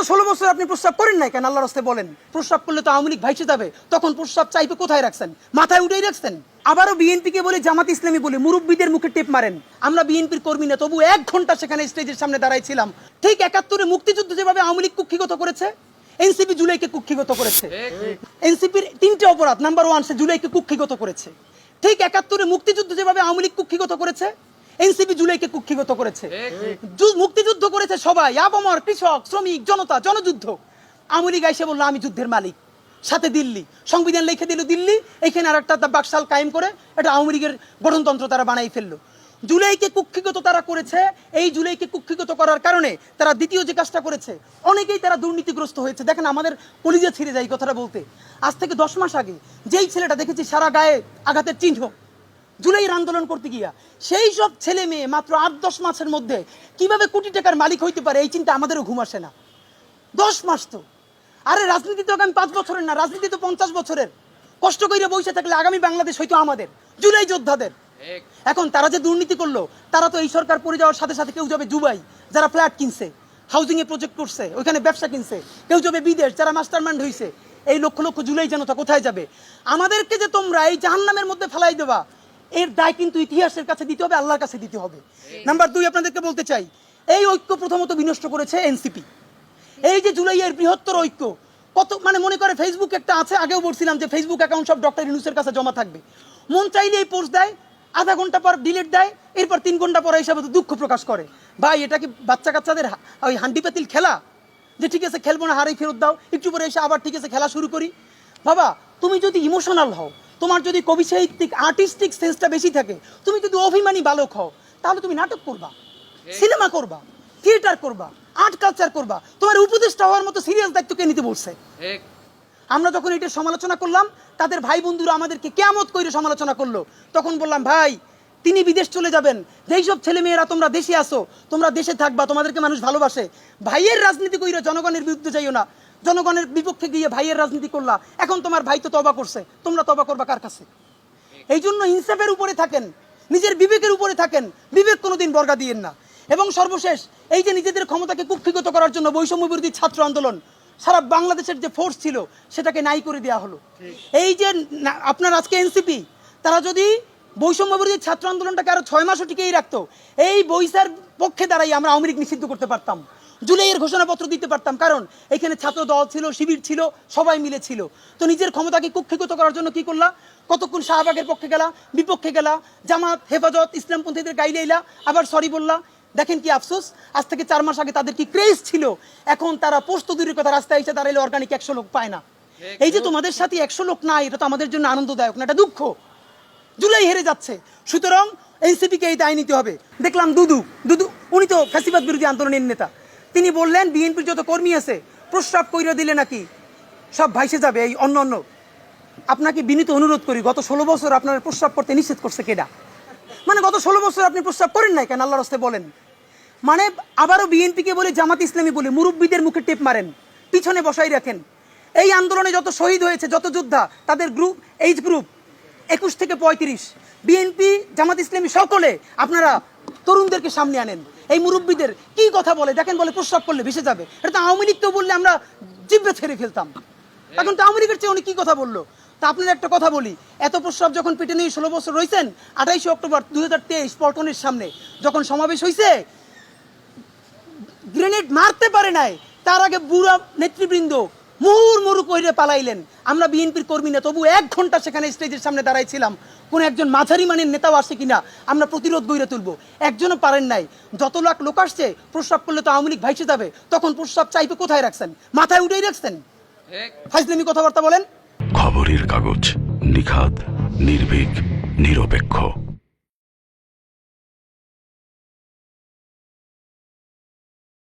16 বছর আপনি প্রস্রাব করেন নাই কেন? আল্লাহর রাস্তায় বলেন। প্রস্রাব করলে তো আওয়ামী লীগ ভাইসে যাবে, তখন প্রস্রাব চাইপে কোথায় রাখছেন? মাথায় উঠেই রাখছেন। আবারও বিএনপিকে বলে, জামাত ইসলামী বলে মুরব্বীদের মুখে টেপ মারেন। আমরা বিএনপির কর্মী না, তবু 1 ঘন্টা সেখানে স্টেজের সামনে দাঁড়াইছিলাম। ঠিক 71-এ মুক্তিযুদ্ধ যেভাবে আওয়ামী লীগ কুক্ষিগত করেছে, এনসিপি জুলাইকে কুক্ষিগত করেছে। এনসিপির 3টে অপরাধ, নাম্বার 1 সে জুলাইকে কুক্ষিগত করেছে। ঠিক 71-এ মুক্তিযুদ্ধ যেভাবে আওয়ামী লীগ কুক্ষিগত করেছে, এনসিপি জুলাইকে কুক্ষিগত করেছে। মুক্তিযুদ্ধ করেছে সবাই, আবমর, কৃষক, শ্রমিক, জনতা, জনযুদ্ধ। আওয়ামী লীগ এসে বললো আমি যুদ্ধের মালিক, সাথে দিল্লি সংবিধান লিখে দিল দিল্লি, এখানে আর একটা বাকশাল কায়েম করে এটা আওয়ামী লীগের গঠনতন্ত্র তারা বানাই ফেললো। জুলাইকে কুক্ষিগত তারা করেছে। এই জুলাইকে কুক্ষিগত করার কারণে তারা দ্বিতীয় যে কাজটা করেছে, অনেকেই তারা দুর্নীতিগ্রস্ত হয়েছে। দেখেন, আমাদের কলিজা ছিঁড়ে যায় কথাটা বলতে। আজ থেকে 10 মাস আগে যেই ছেলেটা দেখেছি সারা গায়ে আঘাতের চিহ্ন, জুলাইয়ের আন্দোলন করতে গিয়া, সেই সব ছেলে মেয়ে মাত্র 8-10 মাসের মধ্যে কিভাবে কোটি টাকার মালিক হইতে পারে, এই চিন্তা আমাদেরও ঘুম আসে না। 10 মাস তো, আরে রাজনীতি তো আগামী 5 বছরের না, রাজনীতি তো 50 বছরের। কষ্ট করে বসে থাকলে আগামী বাংলাদেশ হয়তো আমাদের, জুলাই যোদ্ধাদের। এখন তারা যে দুর্নীতি করলো, তারা তো এই সরকার পড়ে যাওয়ার সাথে সাথে কেউ যাবে দুবাই, যারা ফ্ল্যাট কিনছে, হাউজিং এ প্রজেক্ট করছে, ওইখানে ব্যবসা কিনছে, কেউ যাবে বিদেশ, যারা মাস্টারমাইন্ড হয়েছে। এই লক্ষ লক্ষ জুলাই জনতা কোথায় যাবে? আমাদেরকে যে তোমরা এই জাহান্নামের মধ্যে ফেলাই দেবা, এর দায় কিন্তু ইতিহাসের কাছে দিতে হবে, আল্লাহর কাছে দিতে হবে। নাম্বার 2 আপনাদেরকে বলতে চাই, এই ঐক্য প্রথমত বিনষ্ট করেছে এনসিপি। এই যে জুলাইয়ের বৃহত্তর ঐক্য, কত মনে করে ফেসবুক একটা আছে, আগেও বলছিলাম যে ফেসবুক অ্যাকাউন্ট সব ডক্টর ইউনূসের কাছে জমা থাকবে। মন চাইলে এই পোস্ট দেয়, আধা ঘন্টা পর ডিলিট দেয়, এরপর 3 ঘন্টা পরে হিসাবে দুঃখ প্রকাশ করে। ভাই, এটা কি বাচ্চা কাচ্চাদের ওই হান্ডি পাতিল খেলা যে ঠিক আছে খেলবো না, হারেই ফেরত দাও, একটু পরে এসে আবার ঠিক আছে খেলা শুরু করি? বাবা, তুমি যদি ইমোশনাল হও, তোমার যদি কবি সাহিত্যিক আর্টিস্টিক সেন্সটা বেশি থাকে, তুমি যদি অভিমানী বালক হও, তাহলে তুমি নাটক করবা, সিনেমা করবা, থিয়েটার করবা, আর্ট কালচার করবা। তোমার উপদেষ্টা হওয়ার মতো সিরিয়াস দায়িত্ব কে নিতে বলছে? আমরা যখন এটা সমালোচনা করলাম, তাদের ভাই বন্ধুরা আমাদেরকে কিয়ামত কইরে সমালোচনা করলো। তখন বললাম, ভাই তিনি বিদেশ চলে যাবেন, যেই সব ছেলে মেয়েরা তোমরা দেশে আসো, তোমরা দেশে থাকবা, তোমাদেরকে মানুষ ভালোবাসে। ভাইয়ের রাজনীতি কইরে জনগণের বিরুদ্ধে যাইও না, জনগণের বিপক্ষে গিয়ে ভাইয়ের রাজনীতি করলা। এখন তোমার ভাই তো তওবা করছে, তোমরা তওবা করবা কার কাছে? এই জন্য ইনসাফের উপরে থাকেন, নিজের বিবেকের উপরে থাকেন, বিবেক কোনোদিন বর্গা দিয়েন না। এবং সর্বশেষ, এই যে নিজেদের ক্ষমতাকে কুক্ষিগত করার জন্য বৈষম্য বিরোধী ছাত্র আন্দোলন, সারা বাংলাদেশের যে ফোর্স ছিল সেটাকে নাই করে দেওয়া হলো। এই যে আপনার আজকে এনসিপি, তারা যদি বৈষম্য বিরোধী ছাত্র আন্দোলনটাকে আরো 6 মাসও টিকেই রাখতো, এই বৈশার পক্ষে দাঁড়াই আমরা আওয়ামী লীগ নিষিদ্ধ করতে পারতাম, জুলাইয়ের ঘোষণাপত্র দিতে পারতাম। কারণ এখানে ছাত্র দল ছিল, শিবির ছিল, সবাই মিলে ছিল। তো নিজের ক্ষমতাকে কুক্ষিগত করার জন্য কি করলা? কতক্ষণ শাহবাগের পক্ষে গেলা, বিপক্ষে গেলা, জামাত, হেফাজত, ইসলামপন্থীদের গাইলে এলা, আবার সরি বললা। দেখেন কি আফসোস, আজ থেকে 4 মাস আগে তাদের কি ক্রেজ ছিল, এখন তারা পোস্ত দূরের কথা, রাস্তায় এসে দাঁড়াইলে অর্গানিক 100 লোক পায় না। এই যে তোমাদের সাথে 100 লোক নাই, এটা তো আমাদের জন্য আনন্দদায়ক না, এটা দুঃখ। জুলাই হেরে যাচ্ছে, সুতরাং এনসিপিকে এই দায় নিতে হবে। দেখলাম দুদু, উনি তো ফ্যাসিবাদ বিরোধী আন্দোলনের নেতা, তিনি বললেন বিএনপির যত কর্মী আছে প্রস্রাব কইরা দিলে নাকি সব ভাইসে যাবে। এই অন্য আপনাকে বিনীত অনুরোধ করি, গত 16 বছর আপনার প্রস্রাব করতে নিষেধ করছে কেডা? গত 16 বছর আপনি প্রস্রাব করেন নাই কেন? আল্লাহর রাস্তায় বলেন। আবারও বিএনপিকে বলে, জামাত ইসলামী বলে মুরব্বীদের মুখে টেপ মারেন, পিছনে বসাই রাখেন। এই আন্দোলনে যত শহীদ হয়েছে, যত যোদ্ধা, তাদের গ্রুপ, এইজ গ্রুপ 21 থেকে 35, বিএনপি, জামাত ইসলামী সকলে আপনারা তরুণদেরকে সামনে আনেন। এই মুরব্বীদের কি কথা বলে দেখেন, বলে প্রস্রাব করলে ভেসে যাবে। এটা তো আওয়ামী লীগকেও বললে আমরা জিব্বে ছেড়ে ফেলতাম। এখন তো আওয়ামী লীগের চেয়ে উনি কি কথা বললো? তা আপনার একটা কথা বলি, এত প্রস্রাব যখন পেটে নিয়ে 16 বছর রয়েছেন, 28 অক্টোবর 2023 পল্টনের সামনে যখন সমাবেশ হয়েছে, গ্রেনেড মারতে পারে নাই, তার আগে বুড়া নেতৃবৃন্দ মুহুর্মুহু কইরে পালাইলেন। আমরা বিএনপির কর্মী না, তবু 1 ঘন্টা সেখানে স্টেজের সামনে দাঁড়াইছিলাম। কোন একজন মাঝারি মানের নেতাও আসছে কিনা আমরা প্রতিরোধ গড়ে তুলবো, একজনও পারেন নাই। যত লাখ লোক আসছে, প্রস্রাব করলে তো আওয়ামী লীগ ভাইসে যাবে, তখন প্রস্রাব চাইপে কোথায় রাখছেন? মাথায় উঠেই রাখছেন। ফাজলামি কথাবার্তা বলেন। খবরের কাগজ, নিখাত, নির্ভীক, নিরপেক্ষ।